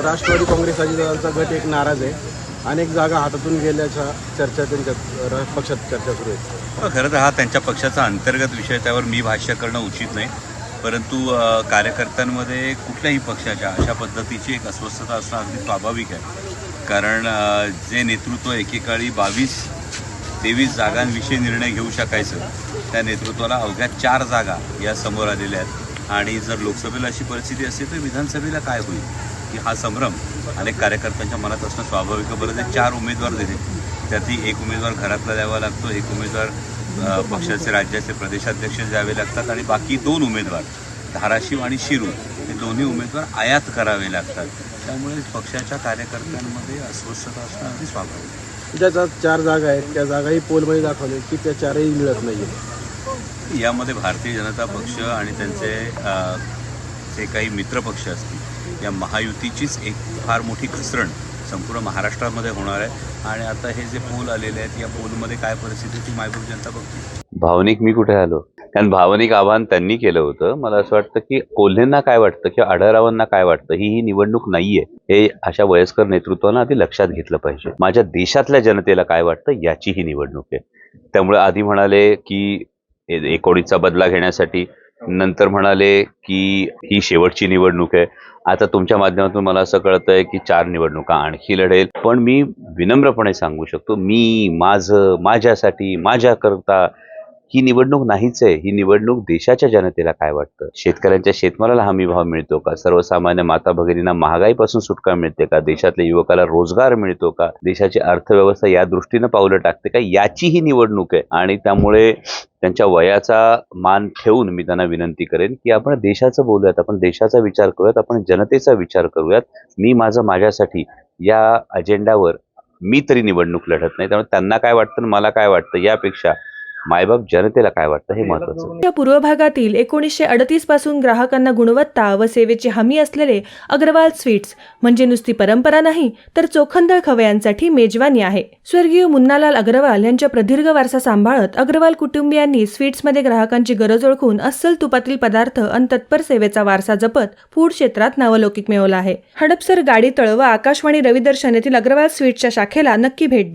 राष्ट्रवादी काँग्रेस अजितदादांचा गट एक नाराज आहे. अनेक जागा हातातून गेल्याच्या चर्चा त्यांच्या पक्षात चर्चा सुरू आहे. खरं तर हा त्यांच्या पक्षाचा अंतर्गत विषय, त्यावर मी भाष्य करणं उचित नाही. परंतु कार्यकर्त्यांमध्ये कुठल्याही पक्षाच्या अशा पद्धतीची एक अस्वस्थता असणं अगदी स्वाभाविक आहे. कारण जे नेतृत्व एकेकाळी 22-23 जागांविषयी निर्णय घेऊ शकायचं, त्या नेतृत्वाला अवघ्या 4 जागा या समोर आलेल्या आहेत. आणि जर लोकसभेला अशी परिस्थिती असेल तर विधानसभेला काय होईल, की हा संभ्रम अनेक कार्यकर्त्यांच्या मनात असणं स्वाभाविक आहे. बरं, ते 4 उमेदवार दिले, त्यातही एक उमेदवार घरातला द्यावा लागतो, एक उमेदवार पक्षाचे राज्याचे प्रदेशाध्यक्ष द्यावे लागतात आणि बाकी 2 उमेदवार धाराशिव आणि शिरूर हे दोन्ही उमेदवार आयात करावे लागतात. त्यामुळे पक्षाच्या कार्यकर्त्यांमध्ये अस्वस्थता असणं अगदी स्वाभाविक आहे. ज्याच्या 4 जागा आहेत त्या जागाही पोलमध्ये दाखवले की त्या 4ही मिळत नाही आहे. यामध्ये भारतीय जनता पक्ष आणि त्यांचे जे काही मित्रपक्ष असतील या महायुतीचीच एक फार मोठी घसरण संपूर्ण महाराष्ट्रामध्ये होणार आहे. आणि आता हे जे पोल आलेले आहेत या पोलमध्ये काय परिस्थिती ती मायबाप जनता बघते. भावनिक मी कुठे आलो? कारण भावनिक आवाहन त्यांनी केलं होतं. मला असं वाटतं की कोल्हेंना काय वाटतं किंवा आढळरावांना काय वाटतं ही निवडणूक नाहीये, हे अशा वयस्कर नेतृत्वानं आधी लक्षात घेतलं पाहिजे. माझ्या देशातल्या जनतेला काय वाटतं याची ही निवडणूक आहे. त्यामुळे आधी म्हणाले की 19चा बदला घेण्यासाठी, नंतर म्हणाले की ही शेवटची निवडणूक आहे. आता तुमच्या माध्यमातून मला असं कळतंय की 4 निवडणुका आणखी लढेल. पण मी विनम्रपणे सांगू शकतो, माझ्यासाठी, माझ्याकरता ही निवडणूक नाहीच आहे. ही निवडणूक देशाच्या जनतेला काय वाटतं. शेतकऱ्यांच्या शेतमालाला हमी भाव मिळतो का? सर्वसामान्य माता भगिनींना महागाईपासून सुटका मिळते का? देशातल्या युवकाला रोजगार मिळतो का? देशाची अर्थव्यवस्था या दृष्टीनं पावलं टाकते का? याची ही निवडणूक आहे. आणि त्यामुळे त्यांच्या वयाचा मान ठेवून मी त्यांना विनंती करेन की आपण देशाचं बोलूयात, आपण देशाचा विचार करूयात, आपण जनतेचा विचार करूयात. माझ्यासाठी या अजेंडावर मी तरी निवडणूक लढत नाही. त्यामुळे त्यांना काय वाटतं आणि मला काय वाटतं यापेक्षा मायबाप जनतेला काय वाटतं हे महत्त्वाचं. या पूर्व भागातील 1938 पासून ग्राहकांना गुणवत्ता व सेवेची हमी असलेले अग्रवाल स्वीट्स म्हणजे नुसती परंपरा नाही तर चोखंदळ खवयांसाठी मेजवानी आहे. स्वर्गीय मुन्नालाल अग्रवाल यांच्या प्रदीर्घ वारसा सांभाळत अग्रवाल कुटुंबियांनी स्वीट्समध्ये ग्राहकांची गरज ओळखून अस्सल तुपातील पदार्थ आणि तत्पर सेवेचा वारसा जपत फूड क्षेत्रात नावलौकिक मिळवला आहे. हडपसर, गाडीतळ व आकाशवाणी रविदर्शन येथील अग्रवाल स्वीट्सच्या शाखेला नक्की भेट द्या.